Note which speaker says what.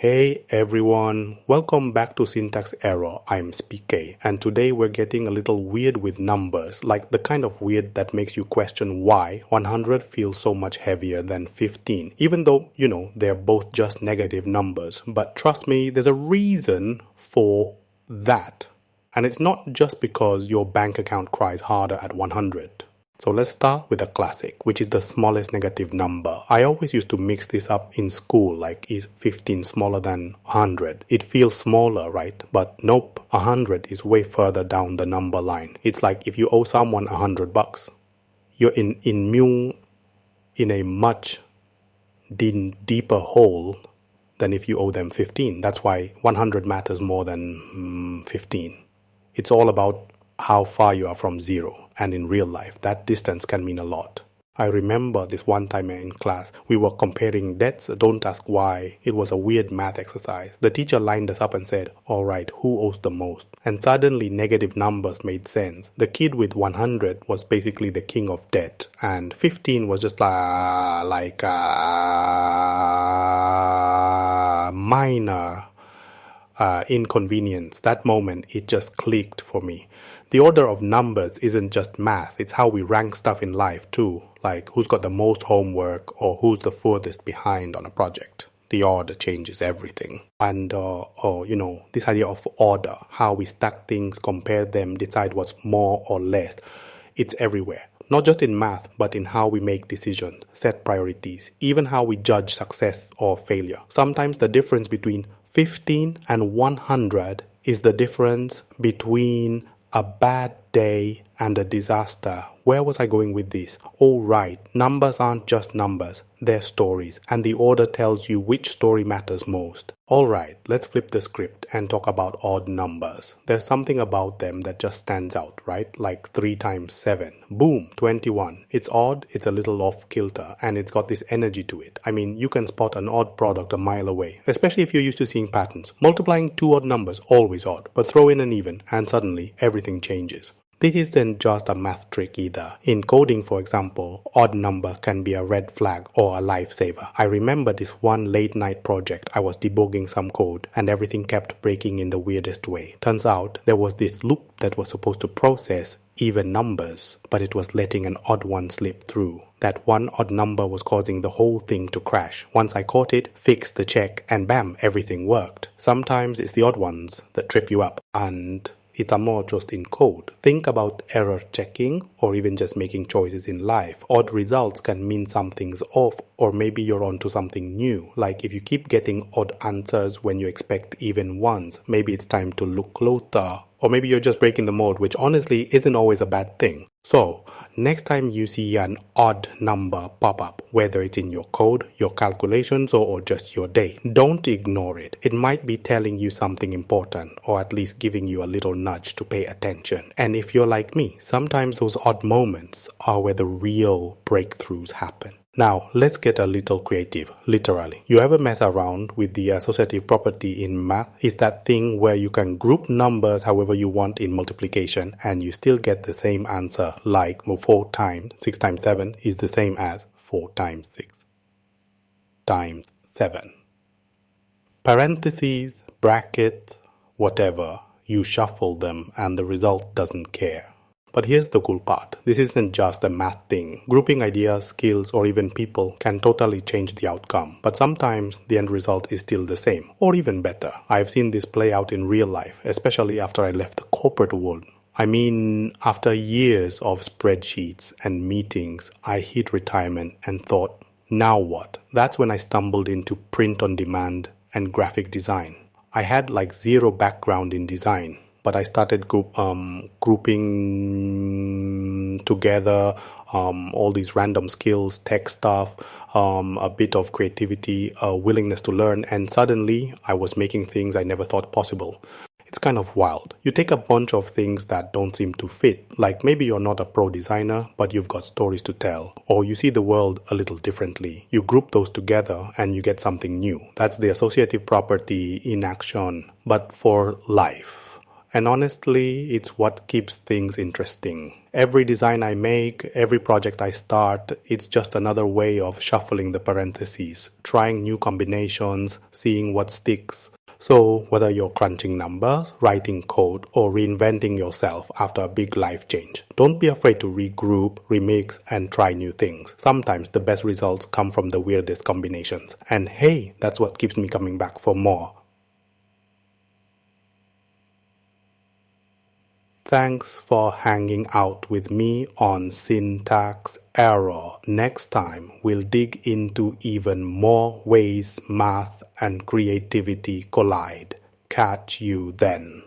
Speaker 1: Hey everyone, welcome back to Syntax Error. I'm SPK, and today we're getting a little weird with numbers, like the kind of weird that makes you question why 100 feels so much heavier than 15, even though, they're both just negative numbers. But trust me, there's a reason for that. And it's not just because your bank account cries harder at 100. So let's start with a classic, which is the smallest negative number. I always used to mix this up in school, like is 15 smaller than 100? It feels smaller, right? But nope, 100 is way further down the number line. It's like if you owe someone $100, you're in a much deeper hole than if you owe them 15. That's why 100 matters more than 15. It's all about how far you are from zero. And in real life, that distance can mean a lot. I remember this one time in class, we were comparing debts. Don't ask why. It was a weird math exercise. The teacher lined us up and said, all right, who owes the most? And suddenly negative numbers made sense. The kid with 100 was basically the king of debt. And 15 was just like a minor inconvenience. That moment, it just clicked for me. The order of numbers isn't just math, it's how we rank stuff in life too, like who's got the most homework or who's the furthest behind on a project. The order changes everything. And, this idea of order, how we stack things, compare them, decide what's more or less, it's everywhere. Not just in math, but in how we make decisions, set priorities, even how we judge success or failure. Sometimes the difference between 15 and 100 is the difference between a bad day and a disaster. Where was I going with this? Oh, right. Numbers aren't just numbers. They're stories. And the order tells you which story matters most. All right, let's flip the script and talk about odd numbers. There's something about them that just stands out, right? Like 3 times 7. Boom, 21. It's odd, it's a little off kilter, and it's got this energy to it. I mean, you can spot an odd product a mile away, especially if you're used to seeing patterns. Multiplying 2 odd numbers, always odd, but throw in an even, and suddenly everything changes. This isn't just a math trick either. In coding, for example, odd number can be a red flag or a lifesaver. I remember this one late night project. I was debugging some code and everything kept breaking in the weirdest way. Turns out there was this loop that was supposed to process even numbers, but it was letting an odd one slip through. That one odd number was causing the whole thing to crash. Once I caught it, fixed the check, and bam, everything worked. Sometimes it's the odd ones that trip you up, and it's more just in code. Think about error checking or even just making choices in life. Odd results can mean something's off, or maybe you're onto something new. Like if you keep getting odd answers when you expect even ones, maybe it's time to look closer. Or maybe you're just breaking the mold, which honestly isn't always a bad thing. So, next time you see an odd number pop up, whether it's in your code, your calculations, or just your day, don't ignore it. It might be telling you something important, or at least giving you a little nudge to pay attention. And if you're like me, sometimes those odd moments are where the real breakthroughs happen. Now, let's get a little creative, literally. You ever mess around with the associative property in math? It's that thing where you can group numbers however you want in multiplication and you still get the same answer, like 4 times 6 times 7 is the same as 4 times 6 times 7. Parentheses, brackets, whatever, you shuffle them and the result doesn't care. But here's the cool part. This isn't just a math thing. Grouping ideas, skills, or even people can totally change the outcome. But sometimes the end result is still the same, or even better. I've seen this play out in real life, especially after I left the corporate world. I mean, after years of spreadsheets and meetings, I hit retirement and thought, now what? That's when I stumbled into print on demand and graphic design. I had like zero background in design. But I started grouping together all these random skills, tech stuff, a bit of creativity, a willingness to learn, and suddenly I was making things I never thought possible. It's kind of wild. You take a bunch of things that don't seem to fit, like maybe you're not a pro designer, but you've got stories to tell, or you see the world a little differently. You group those together and you get something new. That's the associative property in action, but for life. And honestly, it's what keeps things interesting. Every design I make, every project I start, it's just another way of shuffling the parentheses, trying new combinations, seeing what sticks. So whether you're crunching numbers, writing code, or reinventing yourself after a big life change, don't be afraid to regroup, remix, and try new things. Sometimes the best results come from the weirdest combinations. And hey, that's what keeps me coming back for more. Thanks for hanging out with me on Syntax Error. Next time, we'll dig into even more ways math and creativity collide. Catch you then.